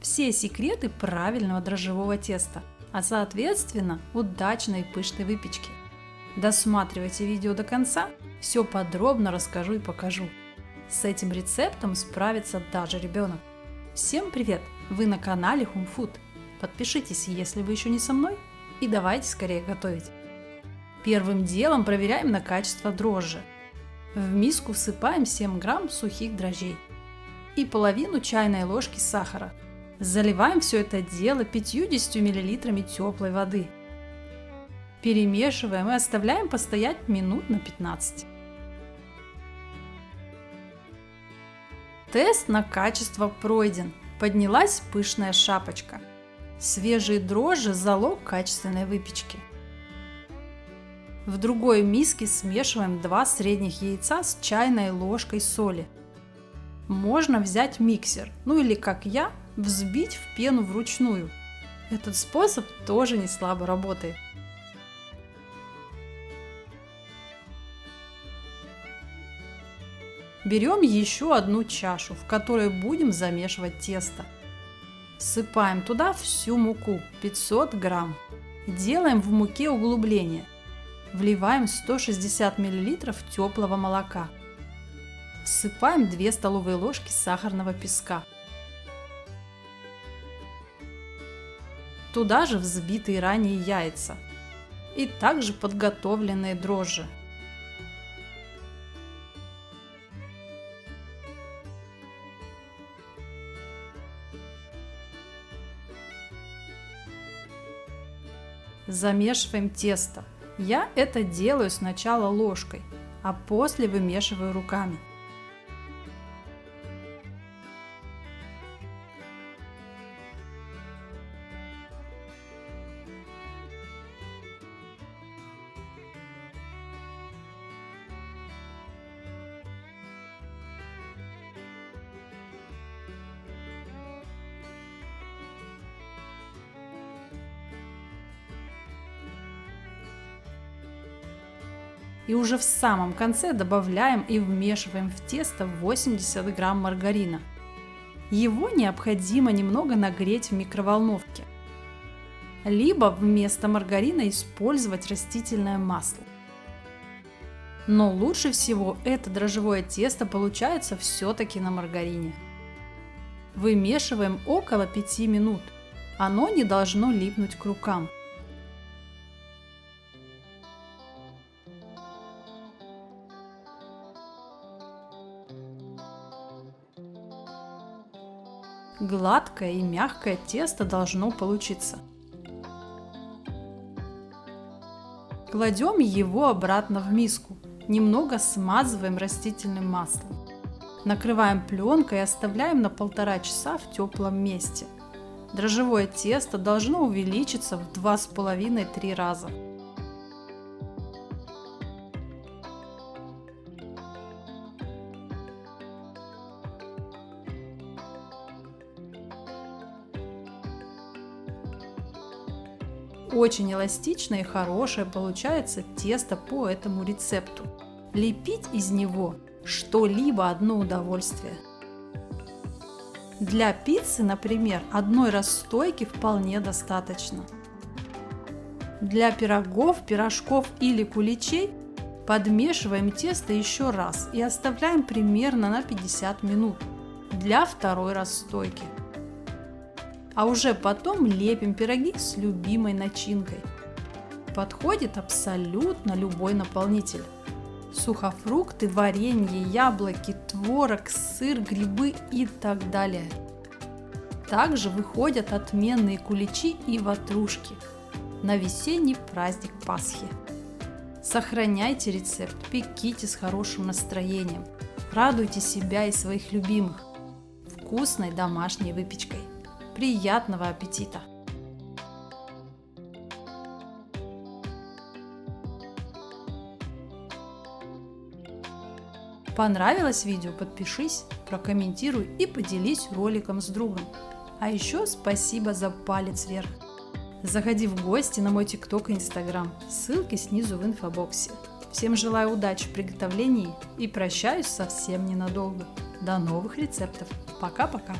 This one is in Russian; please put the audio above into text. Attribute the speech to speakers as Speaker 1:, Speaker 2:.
Speaker 1: все секреты правильного дрожжевого теста, а соответственно удачной и пышной выпечки. Досматривайте видео до конца, все подробно расскажу и покажу. С этим рецептом справится даже ребенок. Всем привет! Вы на канале Home Food. Подпишитесь, если вы еще не со мной, и давайте скорее готовить. Первым делом проверяем на качество дрожжи. В миску всыпаем 7 грамм сухих дрожжей и половину чайной ложки сахара. Заливаем все это дело 50 мл теплой воды. Перемешиваем и оставляем постоять минут на 15. Тест на качество пройден. Поднялась пышная шапочка. Свежие дрожжи – залог качественной выпечки. В другой миске смешиваем 2 средних яйца с чайной ложкой соли. Можно взять миксер, ну или как я, взбить в пену вручную. Этот способ тоже не слабо работает. Берем еще одну чашу, в которой будем замешивать тесто. Всыпаем туда всю муку, 500 грамм. Делаем в муке углубление. Вливаем 160 мл теплого молока. Всыпаем 2 столовые ложки сахарного песка. Туда же взбитые ранее яйца и также подготовленные дрожжи. Замешиваем тесто. Я это делаю сначала ложкой, а после вымешиваю руками. И уже в самом конце добавляем и вмешиваем в тесто 80 грамм маргарина. Его необходимо немного нагреть в микроволновке. Либо вместо маргарина использовать растительное масло. Но лучше всего это дрожжевое тесто получается все-таки на маргарине. Вымешиваем около 5 минут. Оно не должно липнуть к рукам. Гладкое и мягкое тесто должно получиться. Кладем его обратно в миску. Немного смазываем растительным маслом. Накрываем пленкой и оставляем на 1,5 часа в теплом месте. Дрожжевое тесто должно увеличиться в 2,5-3 раза. Очень эластичное и хорошее получается тесто по этому рецепту. Лепить из него что-либо одно удовольствие. Для пиццы, например, одной расстойки вполне достаточно. Для пирогов, пирожков или куличей подмешиваем тесто еще раз и оставляем примерно на 50 минут для второй расстойки. А уже потом лепим пироги с любимой начинкой. Подходит абсолютно любой наполнитель. Сухофрукты, варенье, яблоки, творог, сыр, грибы и так далее. Также выходят отменные куличи и ватрушки на весенний праздник Пасхи. Сохраняйте рецепт, пеките с хорошим настроением. Радуйте себя и своих любимых вкусной домашней выпечкой. Приятного аппетита! Понравилось видео? Подпишись, прокомментируй и поделись роликом с другом. А еще спасибо за палец вверх. Заходи в гости на мой ТикТок и Инстаграм. Ссылки снизу в инфобоксе. Всем желаю удачи в приготовлении и прощаюсь совсем ненадолго. До новых рецептов. Пока-пока!